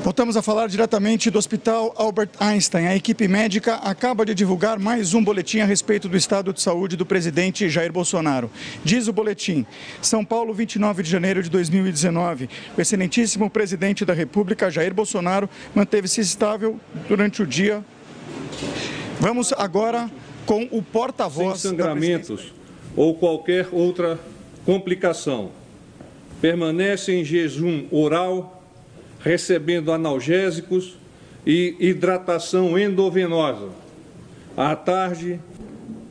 Voltamos a falar diretamente do Hospital Albert Einstein. A equipe médica acaba de divulgar mais um boletim a respeito do estado de saúde do presidente Jair Bolsonaro. Diz o boletim: São Paulo, 29 de janeiro de 2019. O excelentíssimo presidente da República, Jair Bolsonaro, manteve-se estável durante o dia. Vamos agora com o porta-voz. Sem sangramentos ou qualquer outra complicação. Permanece em jejum oral, recebendo analgésicos e hidratação endovenosa. À tarde,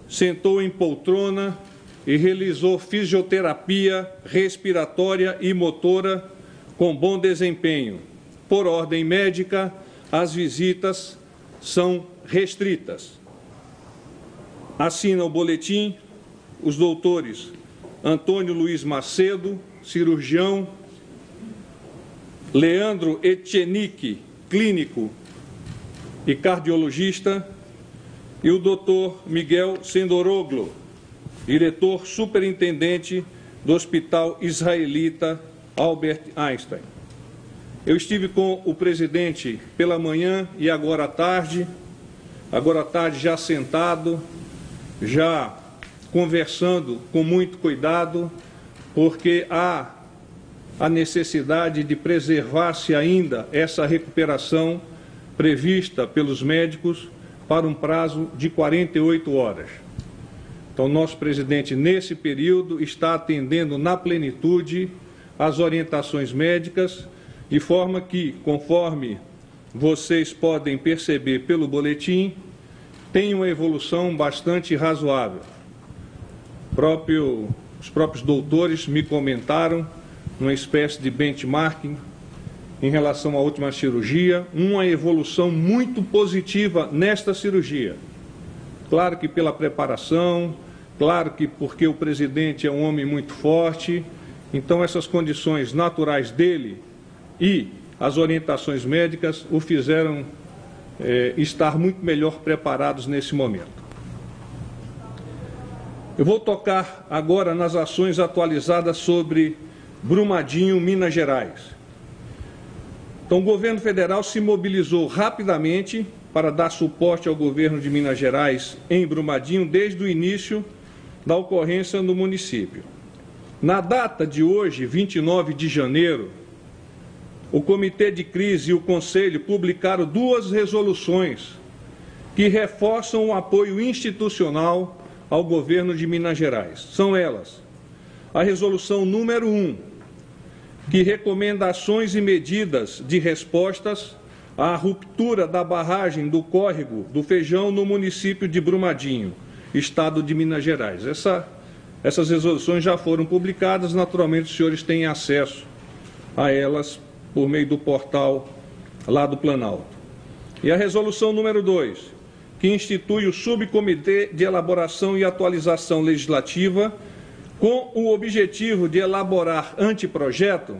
sentou em poltrona e realizou fisioterapia respiratória e motora com bom desempenho. Por ordem médica, as visitas são restritas. Assina o boletim os doutores Antônio Luiz Macedo, cirurgião, Leandro Etchenique, clínico e cardiologista, e o doutor Miguel Sendoroglu, diretor superintendente do Hospital Israelita Albert Einstein. Eu estive com o presidente pela manhã e agora à tarde já sentado, já conversando com muito cuidado, porque há a necessidade de preservar-se ainda essa recuperação prevista pelos médicos para um prazo de 48 horas. Então, nosso presidente, nesse período, está atendendo na plenitude as orientações médicas, de forma que, conforme vocês podem perceber pelo boletim, tem uma evolução bastante razoável. Os próprios doutores me comentaram uma espécie de benchmarking em relação à última cirurgia, uma evolução muito positiva nesta cirurgia. Claro que pela preparação, claro que porque o presidente é um homem muito forte, então essas condições naturais dele e as orientações médicas o fizeram estar muito melhor preparados nesse momento. Eu vou tocar agora nas ações atualizadas sobre Brumadinho, Minas Gerais. Então, o governo federal se mobilizou rapidamente para dar suporte ao governo de Minas Gerais em Brumadinho desde o início da ocorrência no município. Na data de hoje, 29 de janeiro, o Comitê de Crise e o Conselho publicaram duas resoluções que reforçam o apoio institucional ao governo de Minas Gerais. São elas: a resolução número 1, que recomenda ações e medidas de respostas à ruptura da barragem do córrego do Feijão no município de Brumadinho, estado de Minas Gerais. Essas resoluções já foram publicadas, naturalmente os senhores têm acesso a elas por meio do portal lá do Planalto. E a resolução número 2, que institui o Subcomitê de Elaboração e Atualização Legislativa, com o objetivo de elaborar anteprojeto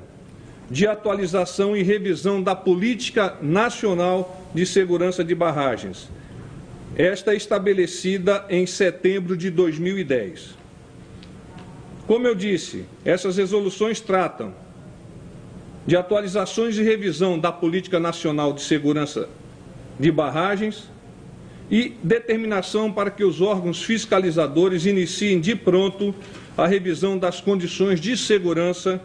de atualização e revisão da Política Nacional de Segurança de Barragens. Esta é estabelecida em setembro de 2010. Como eu disse, essas resoluções tratam de atualizações e revisão da Política Nacional de Segurança de Barragens e determinação para que os órgãos fiscalizadores iniciem de pronto a revisão das condições de segurança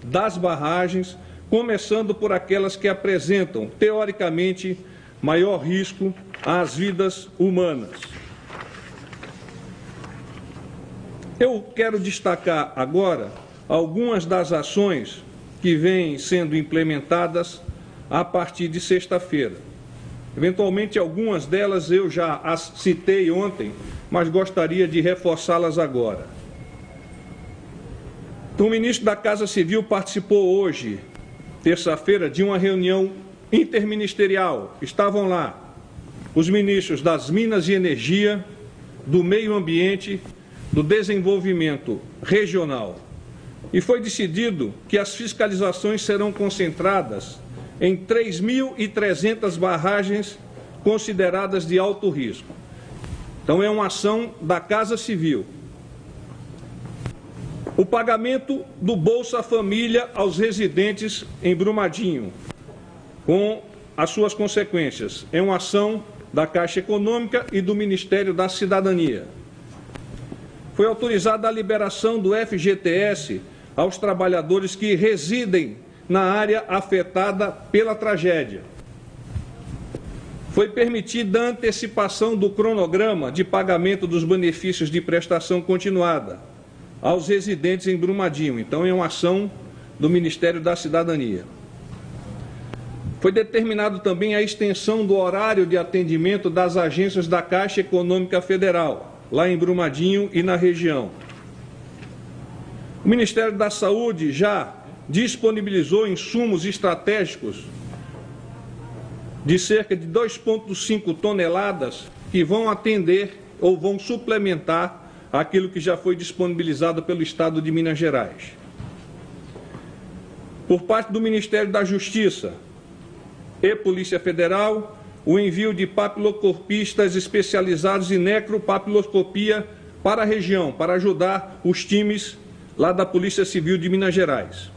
das barragens, começando por aquelas que apresentam, teoricamente, maior risco às vidas humanas. Eu quero destacar agora algumas das ações que vêm sendo implementadas a partir de sexta-feira. Eventualmente, algumas delas eu já as citei ontem, mas gostaria de reforçá-las agora. Então, o ministro da Casa Civil participou hoje, terça-feira, de uma reunião interministerial. Estavam lá os ministros das Minas e Energia, do Meio Ambiente, do Desenvolvimento Regional. E foi decidido que as fiscalizações serão concentradas em 3.300 barragens consideradas de alto risco. Então, é uma ação da Casa Civil. O pagamento do Bolsa Família aos residentes em Brumadinho. com as suas consequências. É uma ação da Caixa Econômica e do Ministério da Cidadania. Foi autorizada a liberação do FGTS aos trabalhadores que residem na área afetada pela tragédia. Foi permitida a antecipação do cronograma de pagamento dos benefícios de prestação continuada aos residentes em Brumadinho. Então, é uma ação do Ministério da Cidadania. Foi determinado também a extensão do horário de atendimento das agências da Caixa Econômica Federal, lá em Brumadinho e na região. O Ministério da Saúde já disponibilizou insumos estratégicos de cerca de 2,5 toneladas que vão atender ou vão suplementar aquilo que já foi disponibilizado pelo Estado de Minas Gerais. Por parte do Ministério da Justiça e Polícia Federal, o envio de papilocorpistas especializados em necropapiloscopia para a região, para ajudar os times lá da Polícia Civil de Minas Gerais.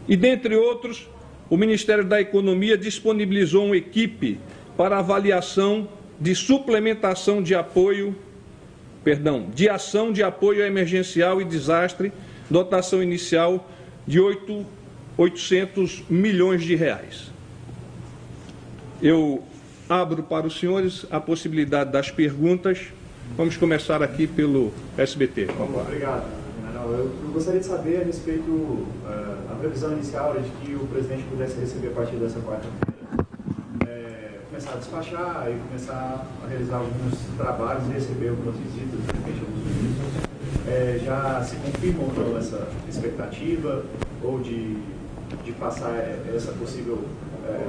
E, dentre outros, o Ministério da Economia disponibilizou uma equipe para avaliação de suplementação de de ação de apoio emergencial e desastre, dotação inicial de 800 milhões de reais. Eu abro para os senhores a possibilidade das perguntas. Vamos começar aqui pelo SBT. Obrigado. Eu gostaria de saber a respeito da previsão inicial era de que o presidente pudesse receber a partir dessa quarta-feira, começar a despachar e começar a realizar alguns trabalhos e receber algumas visitas, de repente alguns ministros. Já se confirma ou não essa expectativa ou de passar essa possível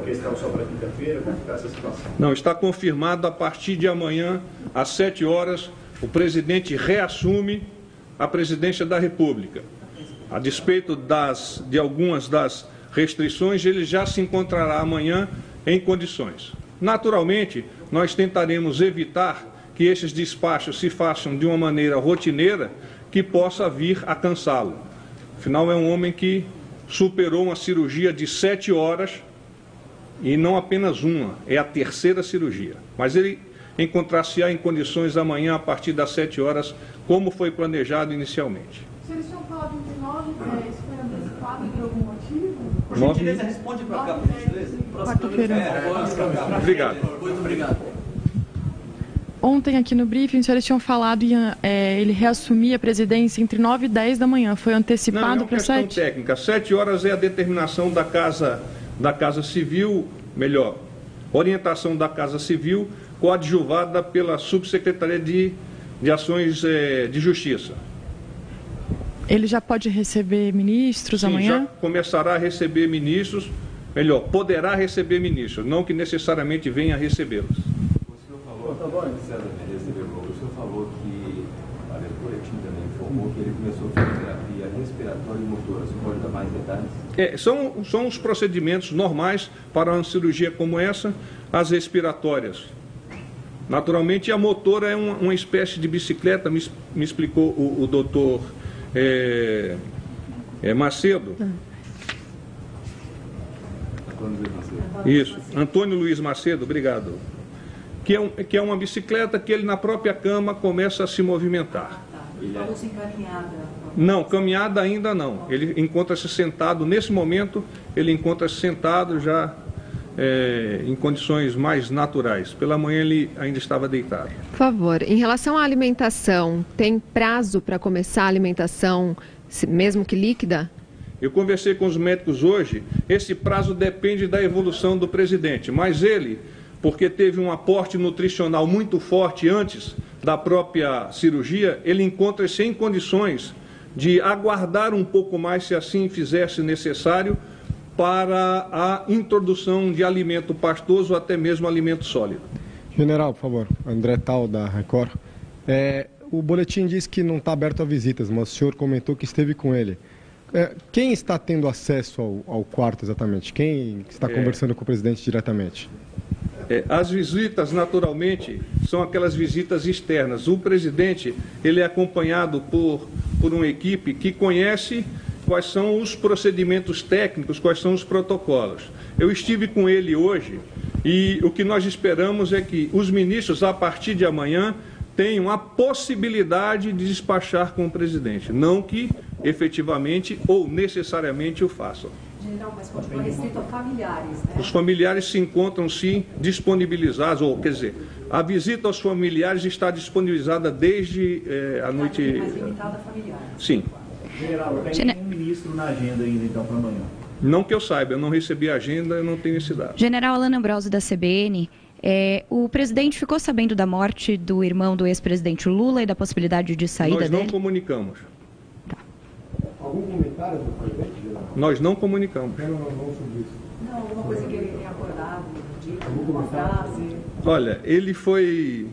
questão só para quinta-feira? Como está essa situação? Não, está confirmado a partir de amanhã, às 7 horas, o presidente reassume a presidência da República. A despeito de algumas das restrições, ele já se encontrará amanhã em condições. Naturalmente, nós tentaremos evitar que esses despachos se façam de uma maneira rotineira que possa vir a cansá-lo. Afinal, é um homem que superou uma cirurgia de 7 horas e não apenas uma, é a terceira cirurgia. Mas ele encontrar-se-á em condições amanhã a partir das 7 horas, como foi planejado inicialmente. Vocês tinham falado de 9 e 10, foi antecipado por algum motivo? Por gentileza, responde para cá, por gentileza. Obrigado. Muito obrigado. Ontem aqui no briefing, os senhores tinham falado em ele reassumir a presidência entre 9 e 10 da manhã. Foi antecipado para 7? Não, é uma questão técnica. 7 horas é a determinação da Casa Civil, melhor, orientação da Casa Civil, coadjuvada pela Subsecretaria de Ações de Justiça. Ele já pode receber ministros amanhã? Já começará a receber ministros, melhor, poderá receber ministros, não que necessariamente venha a recebê-los. O senhor falou que, a Boletim também informou que ele começou a fazer terapia respiratória e motora. Você pode dar mais detalhes? São os procedimentos normais para uma cirurgia como essa, as respiratórias. Naturalmente, a motora é uma espécie de bicicleta, me explicou o doutor Macedo. Isso, Antônio Luiz Macedo, obrigado. Que é uma bicicleta que ele na própria cama começa a se movimentar. Ele falou sem caminhada. Não, caminhada ainda não. Ele encontra-se sentado, nesse momento, ele encontra-se sentado já em condições mais naturais. Pela manhã ele ainda estava deitado. Por favor, em relação à alimentação, tem prazo para começar a alimentação, mesmo que líquida? Eu conversei com os médicos hoje, esse prazo depende da evolução do presidente, mas ele, porque teve um aporte nutricional muito forte antes da própria cirurgia, ele encontra-se em condições de aguardar um pouco mais, se assim fizesse necessário, para a introdução de alimento pastoso ou até mesmo alimento sólido. General, por favor, André Tal, da Record. O boletim diz que não está aberto a visitas, mas o senhor comentou que esteve com ele. Quem está tendo acesso ao quarto exatamente? Quem está conversando com o presidente diretamente? As visitas, naturalmente, são aquelas visitas externas. O presidente ele é acompanhado por uma equipe que conhece quais são os procedimentos técnicos, quais são os protocolos. Eu estive com ele hoje e o que nós esperamos é que os ministros, a partir de amanhã, tenham a possibilidade de despachar com o presidente, não que efetivamente ou necessariamente o façam. General, mas continua restrito a familiares, né? Os familiares se encontram, sim, disponibilizados, ou quer dizer, a visita aos familiares está disponibilizada desde a noite... Mais limitada a familiares. Sim. General, tem nenhum ministro na agenda ainda, então, para amanhã? Não que eu saiba, eu não recebi a agenda, eu não tenho esse dado. General Alan Ambrosio, da CBN, o presidente ficou sabendo da morte do irmão do ex-presidente Lula e da possibilidade de saída dele? Nós não comunicamos. Tá. Algum comentário do presidente, general? Nós não comunicamos. Não sobre isso. Não, alguma coisa que ele tenha acordado, dito, alguma frase. Olha, ele foi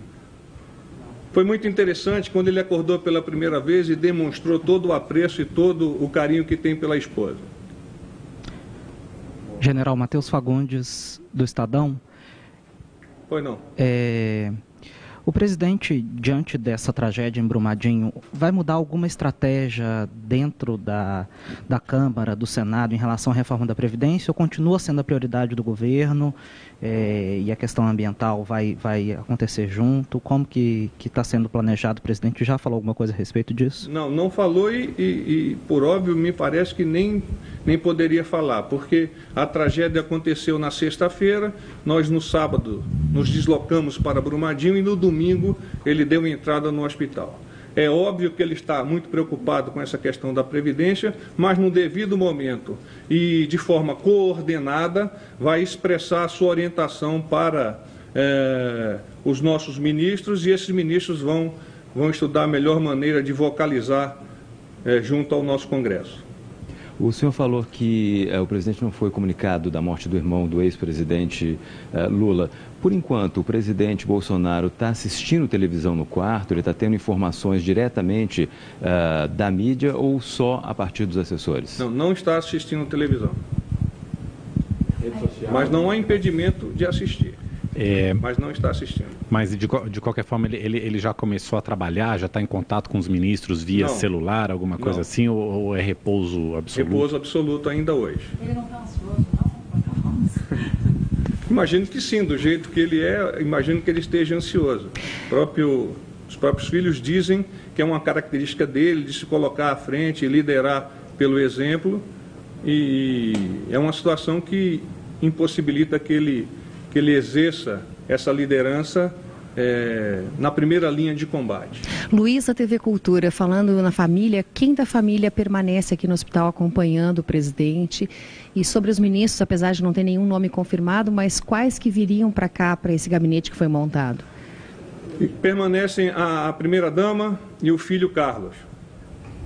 muito interessante quando ele acordou pela primeira vez e demonstrou todo o apreço e todo o carinho que tem pela esposa. General Matheus Fagundes, do Estadão. Pois não. O presidente, diante dessa tragédia em Brumadinho, vai mudar alguma estratégia dentro da Câmara, do Senado, em relação à reforma da Previdência, ou continua sendo a prioridade do governo e a questão ambiental vai acontecer junto? Como que está sendo planejado? O presidente já falou alguma coisa a respeito disso? Não falou e, por óbvio, me parece que nem poderia falar, porque a tragédia aconteceu na sexta-feira, nós no sábado nos deslocamos para Brumadinho e no domingo ele deu entrada no hospital. É óbvio que ele está muito preocupado com essa questão da Previdência, mas no devido momento e de forma coordenada vai expressar a sua orientação para os nossos ministros, e esses ministros vão estudar a melhor maneira de vocalizar junto ao nosso Congresso. O senhor falou que o presidente não foi comunicado da morte do irmão do ex-presidente Lula. Por enquanto, o presidente Bolsonaro está assistindo televisão no quarto? Ele está tendo informações diretamente da mídia ou só a partir dos assessores? Não está assistindo televisão. Mas não há impedimento de assistir. Mas não está assistindo. Mas, de qualquer forma, ele já começou a trabalhar, já está em contato com os ministros via celular, alguma coisa assim, ou é repouso absoluto? Repouso absoluto ainda hoje. Ele não está ansioso, não? Imagino que sim, do jeito que ele é, imagino que ele esteja ansioso. Os próprios filhos dizem que é uma característica dele de se colocar à frente e liderar pelo exemplo, e é uma situação que impossibilita que ele exerça essa liderança na primeira linha de combate. Luiz, da TV Cultura, falando na família, quem da família permanece aqui no hospital acompanhando o presidente? E sobre os ministros, apesar de não ter nenhum nome confirmado, mas quais que viriam para cá, para esse gabinete que foi montado? Permanecem a primeira-dama e o filho Carlos.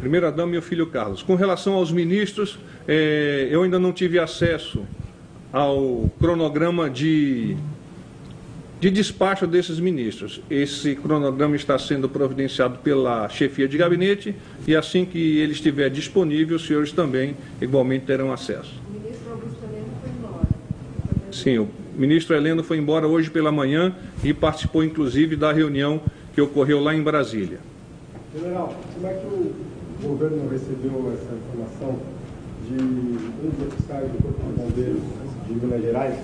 Primeira-dama e o filho Carlos. Com relação aos ministros, eu ainda não tive acesso ao cronograma de despacho desses ministros. Esse cronograma está sendo providenciado pela chefia de gabinete e assim que ele estiver disponível, os senhores também igualmente terão acesso. O ministro Augusto Heleno foi embora. Sim, o ministro Heleno foi embora hoje pela manhã e participou inclusive da reunião que ocorreu lá em Brasília. General, como é que o governo recebeu essa informação de um dos oficiais do Corpo de Bombeiros de Minas Gerais,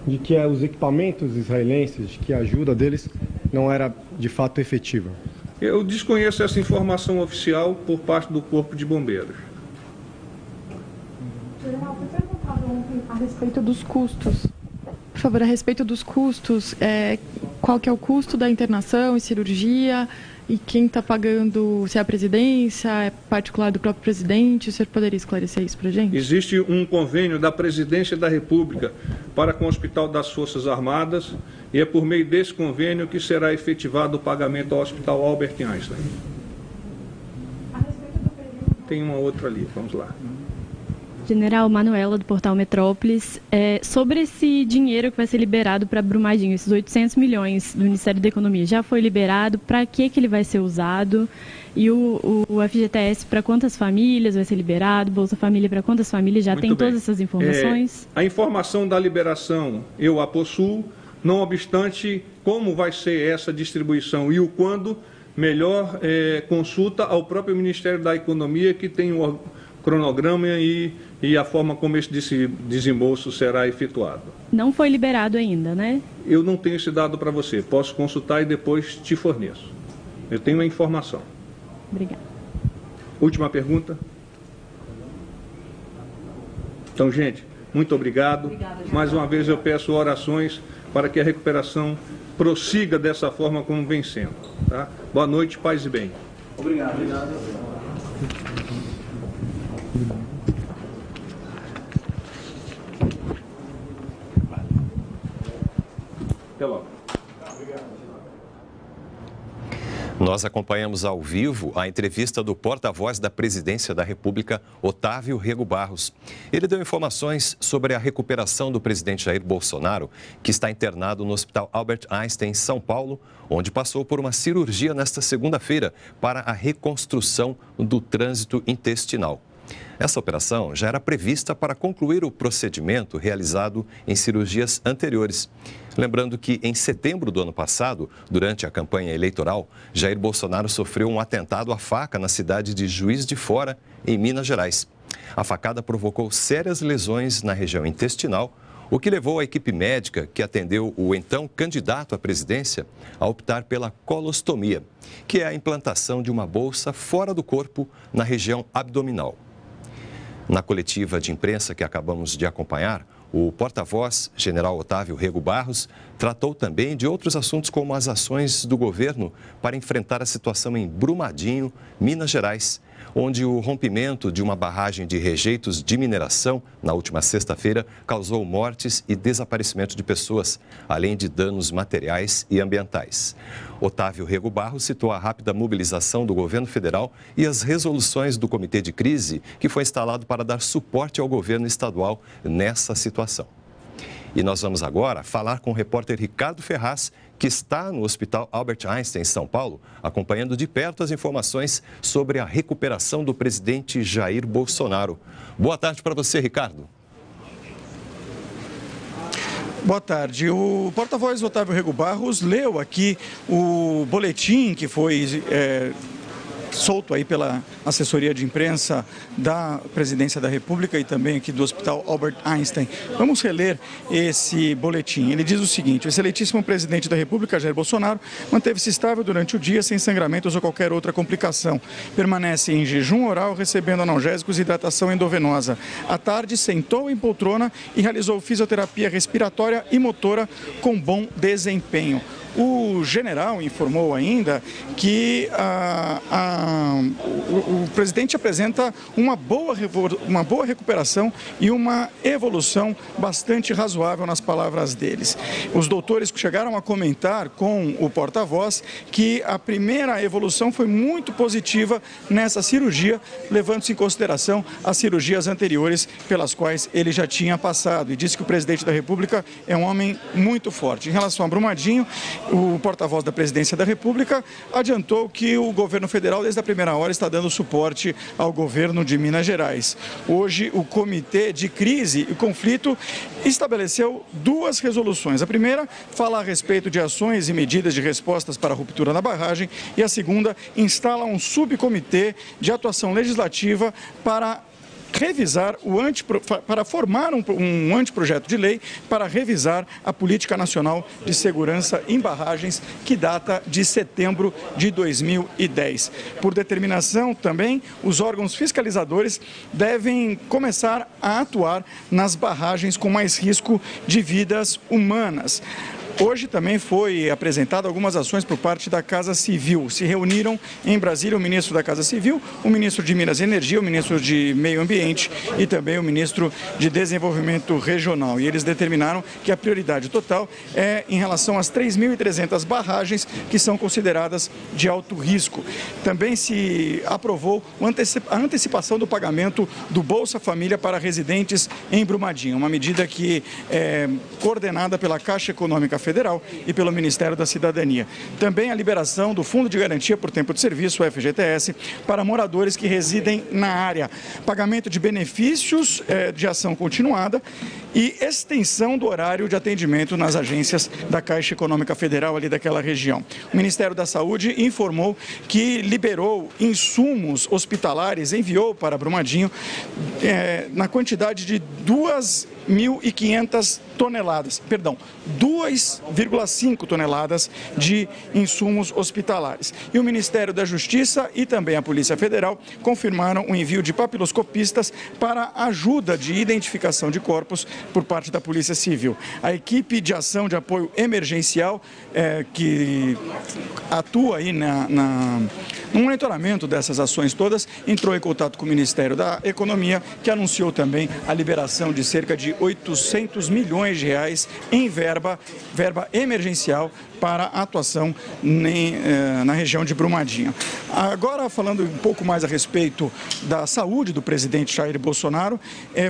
de que os equipamentos israelenses, de que a ajuda deles não era de fato efetiva? Eu desconheço essa informação oficial por parte do Corpo de Bombeiros. General, foi perguntado ontem a respeito dos custos. Por favor, a respeito dos custos, qual que é o custo da internação e cirurgia? E quem está pagando, se é a presidência, é particular do próprio presidente? O senhor poderia esclarecer isso para a gente? Existe um convênio da Presidência da República para com o Hospital das Forças Armadas e é por meio desse convênio que será efetivado o pagamento ao Hospital Albert Einstein. Tem uma outra ali, vamos lá. General Manuela, do portal Metrópolis, sobre esse dinheiro que vai ser liberado para Brumadinho, esses 800 milhões do Ministério da Economia, já foi liberado? Para que ele vai ser usado? E o FGTS, para quantas famílias vai ser liberado? Bolsa Família, para quantas famílias? Já tem todas essas informações? A informação da liberação eu a possuo, não obstante como vai ser essa distribuição e o quando, melhor consulta ao próprio Ministério da Economia, que tem o cronograma e a forma como esse desembolso será efetuado. Não foi liberado ainda, né? Eu não tenho esse dado para você. Posso consultar e depois te forneço. Eu tenho a informação. Obrigada. Última pergunta? Então, gente, muito obrigado. Mais uma vez eu peço orações para que a recuperação prossiga dessa forma como vem sendo. Tá? Boa noite, paz e bem. Obrigado. Até logo. Nós acompanhamos ao vivo a entrevista do porta-voz da Presidência da República, Otávio Rego Barros. Ele deu informações sobre a recuperação do presidente Jair Bolsonaro, que está internado no Hospital Albert Einstein, em São Paulo, onde passou por uma cirurgia nesta segunda-feira para a reconstrução do trânsito intestinal. Essa operação já era prevista para concluir o procedimento realizado em cirurgias anteriores. Lembrando que em setembro do ano passado, durante a campanha eleitoral, Jair Bolsonaro sofreu um atentado à faca na cidade de Juiz de Fora, em Minas Gerais. A facada provocou sérias lesões na região intestinal, o que levou a equipe médica que atendeu o então candidato à presidência a optar pela colostomia, que é a implantação de uma bolsa fora do corpo na região abdominal. Na coletiva de imprensa que acabamos de acompanhar, o porta-voz, general Otávio Rego Barros, tratou também de outros assuntos como as ações do governo para enfrentar a situação em Brumadinho, Minas Gerais, onde o rompimento de uma barragem de rejeitos de mineração na última sexta-feira causou mortes e desaparecimento de pessoas, além de danos materiais e ambientais. Otávio Rego Barros citou a rápida mobilização do governo federal e as resoluções do Comitê de Crise, que foi instalado para dar suporte ao governo estadual nessa situação. E nós vamos agora falar com o repórter Ricardo Ferraz, que está no Hospital Albert Einstein, em São Paulo, acompanhando de perto as informações sobre a recuperação do presidente Jair Bolsonaro. Boa tarde para você, Ricardo. Boa tarde. O porta-voz Otávio Rego Barros leu aqui o boletim que foi solto aí pela assessoria de imprensa da Presidência da República e também aqui do Hospital Albert Einstein. Vamos reler esse boletim. Ele diz o seguinte: o excelentíssimo presidente da República, Jair Bolsonaro, manteve-se estável durante o dia sem sangramentos ou qualquer outra complicação. Permanece em jejum oral, recebendo analgésicos e hidratação endovenosa. À tarde, sentou em poltrona e realizou fisioterapia respiratória e motora com bom desempenho. O general informou ainda que o presidente apresenta uma boa recuperação e uma evolução bastante razoável, nas palavras deles. Os doutores chegaram a comentar com o porta-voz que a primeira evolução foi muito positiva nessa cirurgia, levando-se em consideração as cirurgias anteriores pelas quais ele já tinha passado. E disse que o presidente da República é um homem muito forte. Em relação a Brumadinho, o porta-voz da Presidência da República adiantou que o governo federal, desde a primeira hora, está dando suporte ao governo de Minas Gerais. Hoje, o Comitê de Crise e Conflito estabeleceu duas resoluções. A primeira fala a respeito de ações e medidas de respostas para a ruptura na barragem e a segunda instala um subcomitê de atuação legislativa para formar um anteprojeto de lei para revisar a Política Nacional de Segurança em Barragens, que data de setembro de 2010. Por determinação também, os órgãos fiscalizadores devem começar a atuar nas barragens com mais risco de vidas humanas. Hoje também foi apresentado algumas ações por parte da Casa Civil. Se reuniram em Brasília o ministro da Casa Civil, o ministro de Minas e Energia, o ministro de Meio Ambiente e também o ministro de Desenvolvimento Regional. E eles determinaram que a prioridade total é em relação às 3.300 barragens que são consideradas de alto risco. Também se aprovou a antecipação do pagamento do Bolsa Família para residentes em Brumadinho, uma medida que é coordenada pela Caixa Econômica Federal Federal e pelo Ministério da Cidadania. Também a liberação do Fundo de Garantia por Tempo de Serviço, o FGTS, para moradores que residem na área. Pagamento de benefícios de ação continuada e extensão do horário de atendimento nas agências da Caixa Econômica Federal ali daquela região. O Ministério da Saúde informou que liberou insumos hospitalares, enviou para Brumadinho na quantidade de 2.500 toneladas, 2,5 toneladas de insumos hospitalares. E o Ministério da Justiça e também a Polícia Federal confirmaram o envio de papiloscopistas para ajuda de identificação de corpos por parte da Polícia Civil. A equipe de ação de apoio emergencial que atua aí no monitoramento dessas ações todas, entrou em contato com o Ministério da Economia, que anunciou também a liberação de cerca de 800 milhões de reais em verba emergencial para a atuação na região de Brumadinho. Agora, falando um pouco mais a respeito da saúde do presidente Jair Bolsonaro,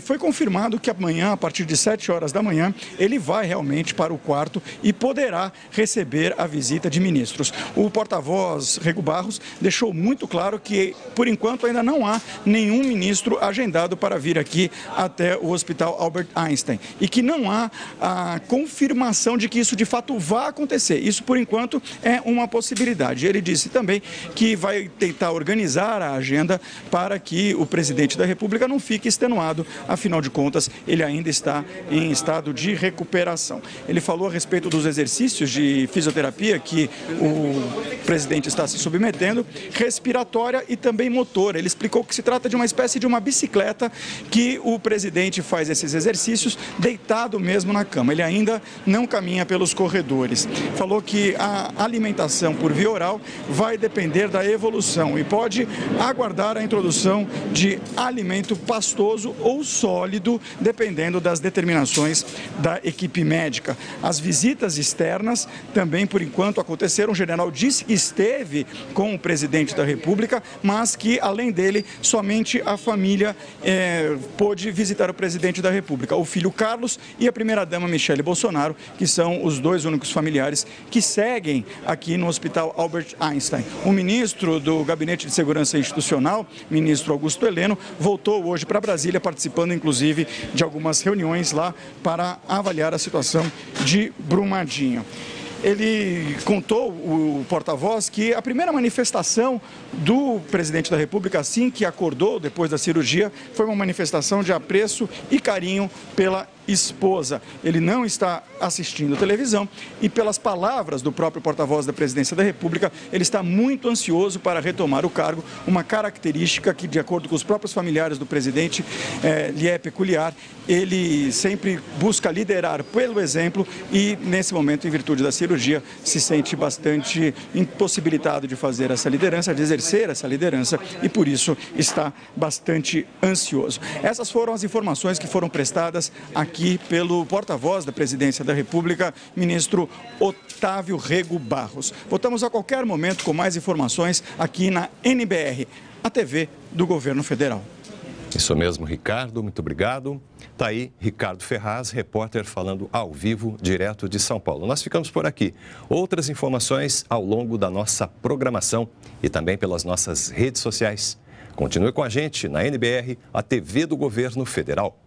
foi confirmado que amanhã, a partir de 7 horas da manhã, ele vai realmente para o quarto e poderá receber a visita de ministros. O porta-voz Rego Barros deixou muito claro que, por enquanto, ainda não há nenhum ministro agendado para vir aqui até o Hospital Albert Einstein e que não há a confirmação de que isso de fato vai acontecer. Isso, por enquanto, é uma possibilidade. Ele disse também que vai tentar organizar a agenda para que o presidente da República não fique extenuado. Afinal de contas, ele ainda está em estado de recuperação. Ele falou a respeito dos exercícios de fisioterapia que o presidente está se submetendo, respiratória e também motora. Ele explicou que se trata de uma espécie de uma bicicleta que o presidente faz esses exercícios deitado mesmo na cama. Ele ainda não caminha pelos corredores. Falou que a alimentação por via oral vai depender da evolução e pode aguardar a introdução de alimento pastoso ou sólido, dependendo das determinações da equipe médica. As visitas externas também, por enquanto, aconteceram. O general disse que esteve com o presidente da República, mas que, além dele, somente a família pôde visitar o presidente da República, o filho Carlos e a primeira-dama Michele Bolsonaro, que são os dois únicos familiares que seguem aqui no Hospital Albert Einstein. O ministro do Gabinete de Segurança Institucional, ministro Augusto Heleno, voltou hoje para Brasília, participando inclusive de algumas reuniões lá para avaliar a situação de Brumadinho. Ele contou, o porta-voz, que a primeira manifestação do presidente da República, assim que acordou depois da cirurgia, foi uma manifestação de apreço e carinho pela esposa. Ele não está assistindo televisão e, pelas palavras do próprio porta-voz da Presidência da República, ele está muito ansioso para retomar o cargo, uma característica que, de acordo com os próprios familiares do presidente, lhe é peculiar. Ele sempre busca liderar pelo exemplo e, nesse momento, em virtude da cirurgia, se sente bastante impossibilitado de fazer essa liderança, de exercer essa liderança e, por isso, está bastante ansioso. Essas foram as informações que foram prestadas aqui pelo porta-voz da Presidência da República, ministro Otávio Rego Barros. Voltamos a qualquer momento com mais informações aqui na NBR, a TV do Governo Federal. Isso mesmo, Ricardo, muito obrigado. Está aí Ricardo Ferraz, repórter, falando ao vivo, direto de São Paulo. Nós ficamos por aqui. Outras informações ao longo da nossa programação e também pelas nossas redes sociais. Continue com a gente na NBR, a TV do Governo Federal.